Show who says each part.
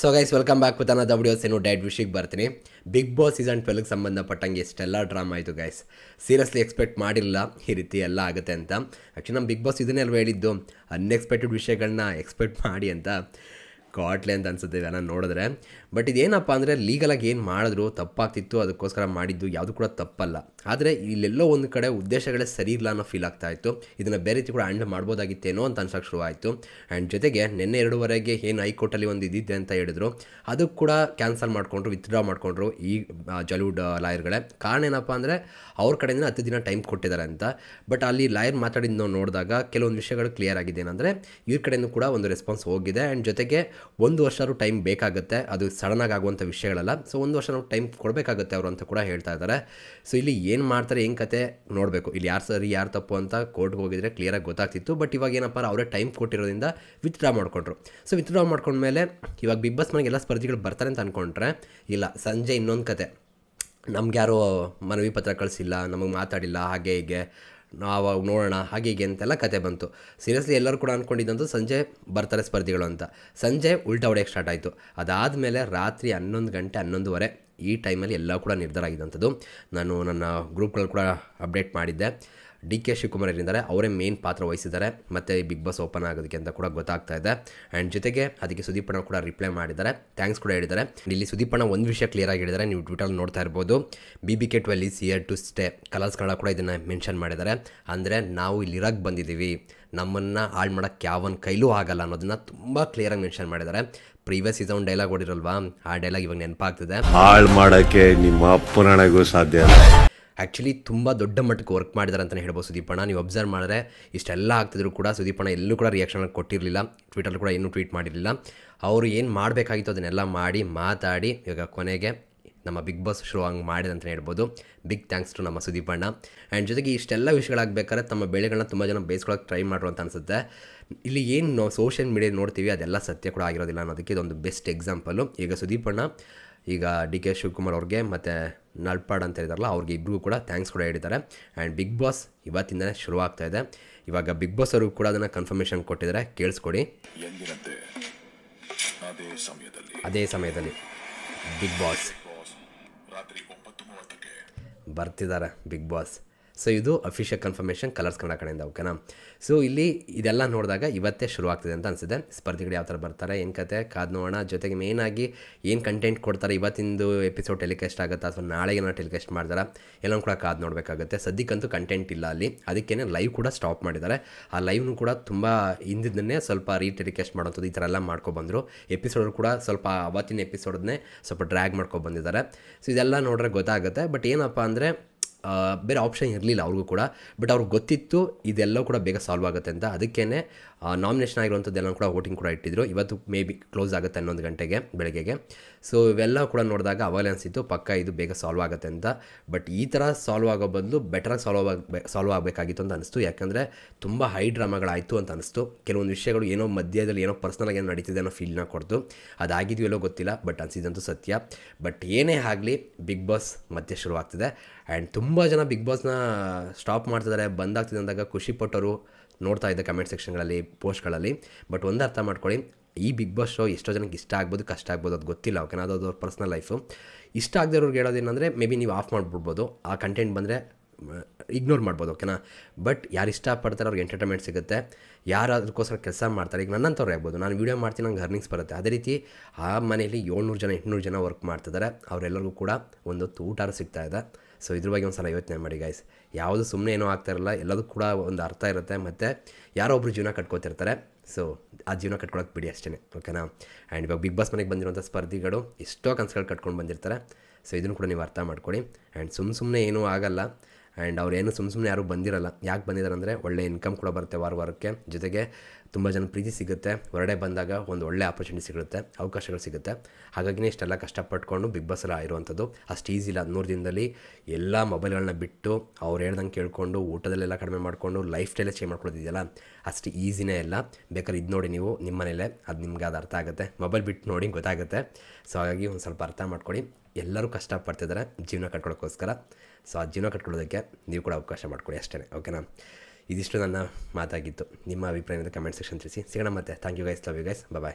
Speaker 1: So guys welcome back with another videos. ಏನು ಡೈಟ್ ವಿಷಯಕ್ಕೆ ಬರ್ತೀನಿ. ಬಿಗ್ ಬಾಸ್ ಸೀಸನ್ 12ಗೆ ಸಂಬಂಧಪಟ್ಟಂಗೆ ಎಷ್ಟೆಲ್ಲ ಡ್ರಾಮಾ ಆಯಿತು ಗೈಸ್. ಸೀರಿಯಸ್ಲಿ ಎಕ್ಸ್ಪೆಕ್ಟ್ ಮಾಡಿರಲಿಲ್ಲ ಈ ರೀತಿ ಎಲ್ಲ ಆಗುತ್ತೆ ಅಂತ. ಆ್ಯಕ್ಚುಲಿ ನಮ್ಮ ಬಿಗ್ ಬಾಸ್ ಇದನ್ನೇ ಅಲ್ವಾ ಹೇಳಿದ್ದು, ಅನ್ಎಕ್ಸ್ಪೆಕ್ಟೆಡ್ ವಿಷಯಗಳನ್ನ ಎಕ್ಸ್ಪೆಕ್ಟ್ ಮಾಡಿ ಅಂತ. ಕಾಟ್ಲೆ ಅಂತ ಅನ್ಸುತ್ತೆ ಇವೆಲ್ಲ ನೋಡಿದ್ರೆ. ಬಟ್ ಇದೇನಪ್ಪ ಅಂದರೆ ಲೀಗಲಾಗಿ ಏನು ಮಾಡಿದ್ರು ತಪ್ಪಾಗ್ತಿತ್ತು, ಅದಕ್ಕೋಸ್ಕರ ಮಾಡಿದ್ದು ಯಾವುದು ಕೂಡ ತಪ್ಪಲ್ಲ. ಆದರೆ ಇಲ್ಲೆಲ್ಲೋ ಒಂದು ಕಡೆ ಉದ್ದೇಶಗಳೇ ಸರಿ ಇಲ್ಲ ಅನ್ನೋ ಫೀಲ್ ಆಗ್ತಾಯಿತ್ತು. ಇದನ್ನು ಬೇರೆ ರೀತಿ ಕೂಡ ಹ್ಯಾಂಡಲ್ ಮಾಡ್ಬೋದಾಗಿತ್ತೇನೋ ಅಂತ ಅನ್ಸೋಕ್ಕೆ ಶುರುವಾಯಿತು. ಆ್ಯಂಡ್ ಜೊತೆಗೆ ನಿನ್ನೆ 2:30ಗೆ ಏನು ಹೈಕೋರ್ಟಲ್ಲಿ ಒಂದು ಇದಿದೆ ಅಂತ ಹೇಳಿದ್ರು, ಅದು ಕೂಡ ಕ್ಯಾನ್ಸಲ್ ಮಾಡಿಕೊಂಡ್ರು, ವಿತ್ಡ್ರಾ ಮಾಡಿಕೊಂಡ್ರು ಈ ಜಾಲಿವುಡ್ ಲಾಯರ್ಗಳೇ. ಕಾರಣ ಏನಪ್ಪ ಅಂದರೆ ಅವ್ರ ಕಡೆಯಿಂದ 10 ದಿನ ಟೈಮ್ ಕೊಟ್ಟಿದ್ದಾರೆ ಅಂತ. ಬಟ್ ಅಲ್ಲಿ ಲಾಯರ್ ಮಾತಾಡಿದ್ದು ನಾವು ನೋಡಿದಾಗ ಕೆಲವೊಂದು ವಿಷಯಗಳು ಕ್ಲಿಯರ್ ಆಗಿದೆ. ಏನಂದರೆ ಇವ್ರ ಕಡೆಯೂ ಕೂಡ ಒಂದು ರೆಸ್ಪಾನ್ಸ್ ಹೋಗಿದೆ. ಆ್ಯಂಡ್ ಜೊತೆಗೆ 1 ವರ್ಷ ಟೈಮ್ ಬೇಕಾಗುತ್ತೆ, ಅದು ಸಡನ್ನಾಗಿ ಆಗುವಂಥ ವಿಷಯಗಳಲ್ಲ. ಸೊ 1 ವರ್ಷ ನಾವು ಟೈಮ್ ಕೊಡಬೇಕಾಗುತ್ತೆ ಅವರು ಅಂತ ಕೂಡ ಹೇಳ್ತಾ ಇದ್ದಾರೆ. ಸೊ ಇಲ್ಲಿ ಏನು ಮಾಡ್ತಾರೆ, ಏನು ಕತೆ ನೋಡಬೇಕು. ಇಲ್ಲಿ ಯಾರು ಸರಿ ಯಾರು ತಪ್ಪು ಅಂತ ಕೋರ್ಟ್ಗೆ ಹೋಗಿದ್ರೆ ಕ್ಲಿಯರಾಗಿ ಗೊತ್ತಾಗ್ತಿತ್ತು. ಬಟ್ ಇವಾಗ ಏನಪ್ಪ ಅವರೇ ಟೈಮ್ ಕೊಟ್ಟಿರೋದ್ರಿಂದ ವಿತ್ಡ್ರಾ ಮಾಡ್ಕೊಂಡ್ರು. ಸೊ ವಿತ್ಡ್ರಾ ಮಾಡ್ಕೊಂಡ್ಮೇಲೆ ಇವಾಗ ಬಿಗ್ ಬಾಸ್ ಮನೆಗೆ ಎಲ್ಲ ಸ್ಪರ್ಧಿಗಳು ಬರ್ತಾರೆ ಅಂತ ಅಂದ್ಕೊಂಡ್ರೆ ಇಲ್ಲ, ಸಂಜೆ ಇನ್ನೊಂದು ಕತೆ. ನಮ್ಗೆ ಯಾರೋ ಮನವಿ ಪತ್ರ ಕಳಿಸಿಲ್ಲ, ನಮಗೆ ಮಾತಾಡಿಲ್ಲ, ಹಾಗೆ ಹೀಗೆ ನಾವು ನೋಡೋಣ ಹಾಗೆ ಹೀಗೆ ಅಂತೆಲ್ಲ ಕತೆ ಬಂತು. ಸೀರಿಯಸ್ಲಿ ಎಲ್ಲರೂ ಕೂಡ ಅಂದ್ಕೊಂಡಿದ್ದಂತೂ ಸಂಜೆ ಬರ್ತಾರೆ ಸ್ಪರ್ಧಿಗಳು ಅಂತ. ಸಂಜೆ ಉಲ್ಟಾ ಹೊಡೆಯೋಕ್ಕೆ ಸ್ಟಾರ್ಟ್ ಆಯಿತು. ಅದಾದಮೇಲೆ ರಾತ್ರಿ 11 ಗಂಟೆ 11:30 ಈ ಟೈಮಲ್ಲಿ ಎಲ್ಲ ಕೂಡ ನಿರ್ಧಾರ ಆಗಿದ್ದಂಥದ್ದು. ನಾನು ನನ್ನ ಗ್ರೂಪ್ಗಳಲ್ಲಿ ಕೂಡ ಅಪ್ಡೇಟ್ ಮಾಡಿದ್ದೆ. DK ಶಿವಕುಮಾರ್ ಏನಿದ್ದಾರೆ ಅವರೇ ಮೇನ್ ಪಾತ್ರ ವಹಿಸಿದ್ದಾರೆ, ಮತ್ತು ಬಿಗ್ ಬಾಸ್ ಓಪನ್ ಆಗೋದಕ್ಕೆ ಅಂತ ಕೂಡ ಗೊತ್ತಾಗ್ತಾ ಇದೆ. ಆ್ಯಂಡ್ ಜೊತೆಗೆ ಅದಕ್ಕೆ ಸುದೀಪಣ್ಣ ಕೂಡ ರಿಪ್ಲೈ ಮಾಡಿದ್ದಾರೆ, ಥ್ಯಾಂಕ್ಸ್ ಕೂಡ ಹೇಳಿದ್ದಾರೆ. ಇಲ್ಲಿ ಸುದೀಪಣ್ಣ ಒಂದು ವಿಷಯ ಕ್ಲಿಯರ್ ಆಗಿ ಹೇಳಿದ್ದಾರೆ, ನೀವು ಟ್ವಿಟರಲ್ಲಿ ನೋಡ್ತಾ ಇರ್ಬೋದು. BBK12 is here to stay. Colors Kannada ಕೂಡ ಇದನ್ನು ಮೆನ್ಷನ್ ಮಾಡಿದ್ದಾರೆ. ಅಂದರೆ ನಾವು ಇಲ್ಲಿರೋಕ್ಕೆ ಬಂದಿದ್ದೀವಿ, ನಮ್ಮನ್ನು ಹಾಳು ಮಾಡೋಕ್ಕೆ ಯಾವನ ಕೈಲೂ ಆಗಲ್ಲ ಅನ್ನೋದನ್ನು ತುಂಬ ಕ್ಲಿಯರಾಗಿ ಮೆನ್ಷನ್ ಮಾಡಿದ್ದಾರೆ. ಪ್ರೀವಿಯಸ್ ಸೀಸನ್ ಡೈಲಾಗ್ ಓಡಿರಲ್ವಾ, ಆ ಡೈಲಾಗ್ ಇವಾಗ ನೆನಪಾಗ್ತಿದೆ.
Speaker 2: ಹಾಳು ಮಾಡೋಕ್ಕೆ ನಿಮ್ಮ ಅಪ್ಪನಗೂ ಸಾಧ್ಯ ಇಲ್ಲ.
Speaker 1: ಆ್ಯಕ್ಚುಲಿ ತುಂಬ ದೊಡ್ಡ ಮಟ್ಟಕ್ಕೆ ವರ್ಕ್ ಮಾಡಿದ್ದಾರೆ ಅಂತಲೇ ಹೇಳ್ಬೋದು ಸುದೀಪಣ್ಣ. ನೀವು ಅಬ್ಸರ್ವ್ ಮಾಡಿದ್ರೆ ಇಷ್ಟೆಲ್ಲ ಆಗ್ತಿದ್ರು ಕೂಡ ಸುದೀಪಣ್ಣ ಎಲ್ಲೂ ಕೂಡ ರಿಯಾಕ್ಷನ್ ಕೊಟ್ಟಿರಲಿಲ್ಲ, ಟ್ವಿಟರ್ ಕೂಡ ಏನೂ ಟ್ವೀಟ್ ಮಾಡಿರಲಿಲ್ಲ. ಅವರು ಏನು ಮಾಡಬೇಕಾಗಿತ್ತು ಅದನ್ನೆಲ್ಲ ಮಾಡಿ ಮಾತಾಡಿ ಇವಾಗ ಕೊನೆಗೆ ನಮ್ಮ ಬಿಗ್ ಬಾಸ್ ಶೋ ಹಂಗೆ ಮಾಡಿದೆ ಅಂತಲೇ ಹೇಳ್ಬೋದು. ಬಿಗ್ ಥ್ಯಾಂಕ್ಸ್ ಟು ನಮ್ಮ ಸುದೀಪಣ್ಣ. ಆ್ಯಂಡ್ ಜೊತೆಗೆ ಇಷ್ಟೆಲ್ಲ ವಿಷಯಗಳಾಗಬೇಕಾದ್ರೆ ತಮ್ಮ ಬೆಳೆಗಳನ್ನ ತುಂಬ ಜನ ಬೇಯಿಸ್ಕೊಳ್ಳೋಕೆ ಟ್ರೈ ಮಾಡ್ರು ಅಂತ ಅನಿಸುತ್ತೆ. ಇಲ್ಲಿ ಏನು ನಾವು ಸೋಷಿಯಲ್ ಮೀಡಿಯಾ ನೋಡ್ತೀವಿ ಅದೆಲ್ಲ ಸತ್ಯ ಕೂಡ ಆಗಿರೋದಿಲ್ಲ ಅನ್ನೋದಕ್ಕೆ ಇದೊಂದು ಬೆಸ್ಟ್ ಎಕ್ಸಾಂಪಲು. ಈಗ ಸುದೀಪಣ್ಣ ಈಗ DK ಶಿವಕುಮಾರ್ ಅವ್ರಿಗೆ ಮತ್ತು ನಲ್ಪಾಡ್ ಅಂತ ಹೇಳಿದಾರಲ್ಲ ಅವ್ರಿಗೆ ಇಬ್ಬರಿಗೂ ಕೂಡ ಥ್ಯಾಂಕ್ಸ್ ಕೂಡ ಹೇಳಿದ್ದಾರೆ. ಆ್ಯಂಡ್ ಬಿಗ್ ಬಾಸ್ ಇವತ್ತಿಂದಲೇ ಶುರುವಾಗ್ತಾ ಇದೆ. ಇವಾಗ ಬಿಗ್ ಬಾಸ್ ಅವ್ರಿಗೂ ಕೂಡ ಅದನ್ನು ಕನ್ಫರ್ಮೇಷನ್ ಕೊಟ್ಟಿದ್ದಾರೆ, ಕೇಳಿಸ್ಕೊಡಿ. ಅದೇ ಸಮಯದಲ್ಲಿ ಬಿಗ್ ಬಾಸ್ ಬರ್ತಿದ್ದಾರೆ ಬಿಗ್ ಬಾಸ್. ಸೊ ಇದು ಅಫಿಷಿಯಲ್ ಕನ್ಫರ್ಮೇಷನ್ ಕಲರ್ಸ್ ಕನ್ನಡ ಕಡೆಯಿಂದ, ಓಕೆನಾ. ಸೊ ಇಲ್ಲಿ ಇದೆಲ್ಲ ನೋಡಿದಾಗ ಇವತ್ತೇ ಶುರು ಆಗ್ತಿದೆ ಅಂತ ಅನಿಸಿದೆ. ಸ್ಪರ್ಧಿಗಳು ಯಾವ ಥರ ಬರ್ತಾರೆ, ಏನು ಕತೆ ಕಾದು ನೋಡೋಣ. ಜೊತೆಗೆ ಮೇಯ್ನಾಗಿ ಏನು ಕಂಟೆಂಟ್ ಕೊಡ್ತಾರೆ, ಇವತ್ತಿಂದು ಎಪಿಸೋಡ್ ಟೆಲಿಕಾಸ್ಟ್ ಆಗುತ್ತಾ ಅಥವಾ ನಾಳೆಗೆ ಏನೋ ಟೆಲಿಕಾಸ್ಟ್ ಮಾಡ್ತಾರೆ ಎಲ್ಲನೂ ಕೂಡ ಕಾದು ನೋಡಬೇಕಾಗುತ್ತೆ. ಸದ್ಯಕ್ಕಂತೂ ಕಂಟೆಂಟ್ ಇಲ್ಲ ಅಲ್ಲಿ, ಅದಕ್ಕೇ ಲೈವ್ ಕೂಡ ಸ್ಟಾಪ್ ಮಾಡಿದ್ದಾರೆ. ಆ ಲೈವ್ನು ಕೂಡ ತುಂಬ ಹಿಂದಿದ್ದನ್ನೇ ಸ್ವಲ್ಪ ಟೆಲಿಕಾಸ್ಟ್ ಮಾಡೋಂಥದ್ದು ಈ ಥರ ಎಲ್ಲ ಮಾಡ್ಕೊಬಂದರು. ಎಪಿಸೋಡ್ ಕೂಡ ಸ್ವಲ್ಪ ಅವತ್ತಿನ ಎಪಿಸೋಡನ್ನೇ ಸ್ವಲ್ಪ ಡ್ರ್ಯಾಗ್ ಮಾಡ್ಕೊಬಂದಿದ್ದಾರೆ. ಸೊ ಇದೆಲ್ಲ ನೋಡ್ರೆ ಗೊತ್ತಾಗುತ್ತೆ. ಬಟ್ ಏನಪ್ಪ ಅಂದರೆ ಬೇರೆ ಆಪ್ಷನ್ ಇರಲಿಲ್ಲ ಅವ್ರಿಗೂ ಕೂಡ. ಬಟ್ ಅವ್ರಿಗೆ ಗೊತ್ತಿತ್ತು ಇದೆಲ್ಲ ಕೂಡ ಬೇಗ ಸಾಲ್ವ್ ಆಗುತ್ತೆ ಅಂತ. ಅದಕ್ಕೇ ನಾಮಿನೇಷನ್ ಆಗಿರುವಂಥದ್ದೆಲ್ಲ ಕೂಡ ವೋಟಿಂಗ್ ಕೂಡ ಇಟ್ಟಿದ್ರು. ಇವತ್ತು ಮೇ ಬಿ ಕ್ಲೋಸ್ ಆಗುತ್ತೆ 11 ಗಂಟೆಗೆ ಬೆಳಗ್ಗೆಗೆ. ಸೊ ಇವೆಲ್ಲ ಕೂಡ ನೋಡಿದಾಗ ಅವಾಗಲೇ ಅನಿಸಿತ್ತು ಪಕ್ಕ ಇದು ಬೇಗ ಸಾಲ್ವ್ ಆಗುತ್ತೆ ಅಂತ. ಬಟ್ ಈ ಥರ ಸಾಲ್ವ್ ಆಗೋ ಬದಲು ಬೆಟರಾಗಿ ಸಾಲ್ವ್ ಆಗಬೇಕಾಗಿತ್ತು ಅಂತ ಅನಿಸ್ತು. ಯಾಕಂದರೆ ತುಂಬ ಹೈ ಡ್ರಾಮಾಗಳಾಯಿತು ಅಂತ ಅನಿಸ್ತು. ಕೆಲವೊಂದು ವಿಷಯಗಳು ಏನೋ ಮಧ್ಯದಲ್ಲಿ ಏನೋ ಪರ್ಸ್ನಲಾಗಿ ಏನೋ ನಡೀತಿದೆ ಅನ್ನೋ ಫೀಲ್ನ ಕೊಡ್ತು. ಅದಾಗಿದೆಯೋ ಎಲ್ಲೋ ಗೊತ್ತಿಲ್ಲ, ಬಟ್ ಅನಿಸಿದಂತೂ ಸತ್ಯ. ಬಟ್ ಏನೇ ಆಗಲಿ ಬಿಗ್ ಬಾಸ್ ಮತ್ತೆ ಶುರುವಾಗ್ತಿದೆ. ಆ್ಯಂಡ್ ತುಂಬ ಜನ ಬಿಗ್ ಬಾಸ್ನ ಸ್ಟಾಪ್ ಮಾಡ್ತಿದ್ದಾರೆ, ಬಂದಾಗ್ತಿದೆ ಅಂದಾಗ ಖುಷಿಪಟ್ಟವರು ನೋಡ್ತಾ ಇದ್ದೆ ಕಮೆಂಟ್ ಸೆಕ್ಷನ್ಗಳಲ್ಲಿ, ಪೋಸ್ಟ್ಗಳಲ್ಲಿ. ಬಟ್ ಒಂದು ಅರ್ಥ ಮಾಡ್ಕೊಳ್ಳಿ, ಈ ಬಿಗ್ ಬಾಸ್ ಶೋ ಎಷ್ಟೋ ಜನಕ್ಕೆ ಇಷ್ಟ ಆಗ್ಬೋದು, ಕಷ್ಟ ಆಗ್ಬೋದು, ಅದು ಗೊತ್ತಿಲ್ಲ, ಓಕೆನಾ. ಅದು ಅವ್ರ ಪರ್ಸ್ನಲ್ ಲೈಫು. ಇಷ್ಟ ಆಗದೆ ಇರೋರಿಗೆ ಹೇಳೋದೇನೆಂದರೆ ಮೇ ಬಿ ನೀವು ಆಫ್ ಮಾಡಿಬಿಡ್ಬೋದು, ಆ ಕಂಟೆಂಟ್ ಬಂದರೆ ಇಗ್ನೋರ್ ಮಾಡ್ಬೋದು, ಓಕೆನಾ. ಬಟ್ ಯಾರು ಇಷ್ಟಪಡ್ತಾರೆ ಅವ್ರಿಗೆ ಎಂಟರ್ಟೈನ್ಮೆಂಟ್ ಸಿಗುತ್ತೆ. ಯಾರು ಅದಕ್ಕೋಸ್ಕರ ಕೆಲಸ ಮಾಡ್ತಾರೆ, ಈಗ ನನ್ನಂಥವ್ರು ಆಗ್ಬೋದು, ನಾನು ವೀಡಿಯೋ ಮಾಡ್ತೀನಿ, ನಂಗೆ ಅರ್ನಿಂಗ್ಸ್ ಬರುತ್ತೆ. ಅದೇ ರೀತಿ ಆ ಮನೆಯಲ್ಲಿ 700 ಜನ 800 ಜನ ವರ್ಕ್ ಮಾಡ್ತಿದ್ದಾರೆ. ಅವರೆಲ್ಲರಿಗೂ ಕೂಡ ಒಂದೊತ್ತು ಊಟ ಸಿಗ್ತಾ ಇದೆ. ಸೊ ಇದ್ರ ಬಗ್ಗೆ ಒಂದು ಸಲ ಯೋಚನೆ ಮಾಡಿ ಗೈಸ್. ಯಾವುದು ಸುಮ್ಮನೆ ಏನೋ ಆಗ್ತಾಯಿರಲ್ಲ, ಎಲ್ಲದಕ್ಕೂ ಕೂಡ ಒಂದು ಅರ್ಥ ಇರುತ್ತೆ. ಮತ್ತು ಯಾರೋ ಒಬ್ಬರು ಜೀವನ ಕಟ್ಕೋತಿರ್ತಾರೆ. ಸೊ ಆ ಜೀವನ ಕಟ್ಕೊಳಕ್ಕೆ ಬಿಡಿ ಅಷ್ಟೇ, ಓಕೆನಾ. ಆ್ಯಂಡ್ ಇವಾಗ ಬಿಗ್ ಬಾಸ್ ಮನೆಗೆ ಬಂದಿರುವಂಥ ಸ್ಪರ್ಧಿಗಳು ಎಷ್ಟೋ ಕನಸುಗಳು ಕಟ್ಕೊಂಡು ಬಂದಿರ್ತಾರೆ. ಸೊ ಇದನ್ನು ಕೂಡ ನೀವು ಅರ್ಥ ಮಾಡ್ಕೊಳ್ಳಿ. ಆ್ಯಂಡ್ ಸುಮ್ಮನೆ ಏನೂ ಆಗಲ್ಲ. ಆ್ಯಂಡ್ ಅವ್ರೇನು ಸುಮ್ಮನೆ ಯಾರೂ ಬಂದಿರಲ್ಲ. ಯಾಕೆ ಬಂದಿದ್ದಾರೆ ಅಂದರೆ ಒಳ್ಳೆ ಇನ್ಕಮ್ ಕೂಡ ಬರುತ್ತೆ ವಾರಕ್ಕೆ. ಜೊತೆಗೆ ತುಂಬ ಜನ ಪ್ರೀತಿ ಸಿಗುತ್ತೆ. ಹೊರಗಡೆ ಬಂದಾಗ ಒಂದು ಒಳ್ಳೆ ಆಪರ್ಚುನಿಟಿ ಸಿಗುತ್ತೆ, ಅವಕಾಶಗಳು ಸಿಗುತ್ತೆ. ಹಾಗಾಗಿನೇ ಇಷ್ಟೆಲ್ಲ ಕಷ್ಟಪಟ್ಕೊಂಡು ಬಿಗ್ ಬಾಸಲ್ಲಿ ಇರುವಂಥದ್ದು. ಅಷ್ಟು ಈಸಿ ಇಲ್ಲ. 100 ದಿನದಲ್ಲಿ ಎಲ್ಲ ಮೊಬೈಲ್ಗಳನ್ನ ಬಿಟ್ಟು ಅವ್ರು ಹೇಳ್ದಂಗೆ ಕೇಳಿಕೊಂಡು ಊಟದಲ್ಲೆಲ್ಲ ಕಡಿಮೆ ಮಾಡಿಕೊಂಡು ಲೈಫ್ ಸ್ಟೈಲೇ ಚೇಂಜ್ ಮಾಡ್ಕೊಳ್ಳೋದಿದೆಯಲ್ಲ, ಅಷ್ಟು ಈಸಿನೇ ಇಲ್ಲ. ಬೇಕಾದ್ರೆ ಇದು ನೋಡಿ ನೀವು ನಿಮ್ಮ ಮನೇಲೆ, ಅದು ನಿಮ್ಗೆ ಅದು ಅರ್ಥ ಆಗುತ್ತೆ. ಮೊಬೈಲ್ ಬಿಟ್ಟು ನೋಡಿ ಗೊತ್ತಾಗುತ್ತೆ. ಸೊ ಹಾಗಾಗಿ ಒಂದು ಸ್ವಲ್ಪ ಅರ್ಥ ಮಾಡ್ಕೊಳ್ಳಿ. ಎಲ್ಲರೂ ಕಷ್ಟಪಡ್ತಿದ್ದಾರೆ ಜೀವನ ಕಟ್ಕೊಳ್ಳೋಕ್ಕೋಸ್ಕರ. ಸೊ ಆ ಜೀವನ ಕಟ್ಕೊಳ್ಳೋದಕ್ಕೆ ನೀವು ಕೂಡ ಅವಕಾಶ ಮಾಡ್ಕೊಳ್ಳಿ ಅಷ್ಟೇ, ಓಕೆನಾ. ಇದಿಷ್ಟು ನನ್ನ ಮಾತಾಗಿತ್ತು. ನಿಮ್ಮ ಅಭಿಪ್ರಾಯದ ಕಮೆಂಟ್ ಸೆಕ್ಷನ್ ತಿಳಿಸಿ. ಸಿಗೋಣ ಮತ್ತೆ. Thank you guys, love you guys, bye.